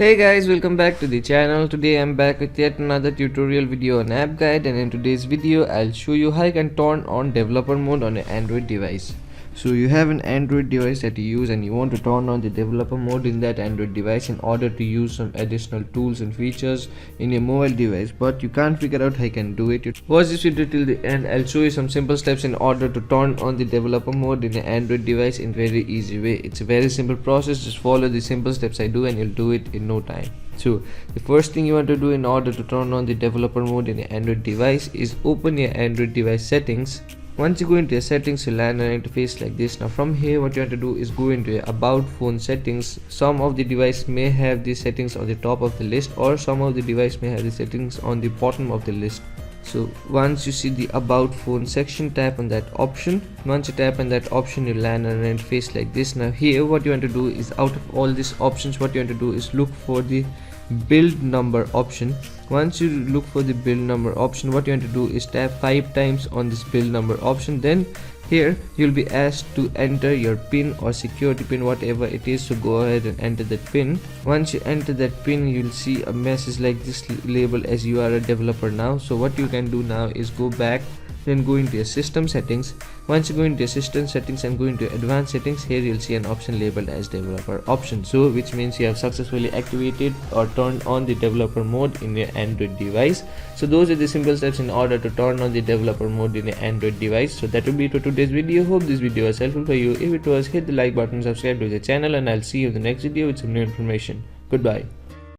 Hey guys, welcome back to the channel. Today I'm back with yet another tutorial video on app guide, and in today's video I'll show you how you can turn on developer mode on an Android device. So you have an Android device that you use and you want to turn on the developer mode in that Android device in order to use some additional tools and features in your mobile device, but you can't figure out how you can do it. Watch this video till the end. I'll show you some simple steps in order to turn on the developer mode in an Android device in very easy way. It's a very simple process. Just follow the simple steps I do and you'll do it in no time. So the first thing you want to do in order to turn on the developer mode in an Android device is open your Android device settings. Once you go into your settings, you'll land an interface like this. Now from here, what you have to do is go into your about phone settings. Some of the device may have these settings on the top of the list, or some of the device may have the settings on the bottom of the list. So once you see the about phone section, tap on that option. Once you tap on that option, you land on an interface like this. Now here, what you want to do is, out of all these options, what you want to do is look for the build number option. Once you look for the build number option, what you want to do is tap 5 times on this build number option. Then here you'll be asked to enter your pin or security pin, whatever it is. So go ahead and enter that pin. Once you enter that pin, you'll see a message like this label as you are a developer now. So what you can do now is go back, then go into your system settings. Once you go into your system settings and go into advanced settings, here you'll see an option labeled as developer option, so which means you have successfully activated or turned on the developer mode in your Android device. So those are the simple steps in order to turn on the developer mode in your Android device. So that will be it for today's video. Hope this video was helpful for you. If it was, hit the like button, subscribe to the channel, and I'll see you in the next video with some new information. Goodbye.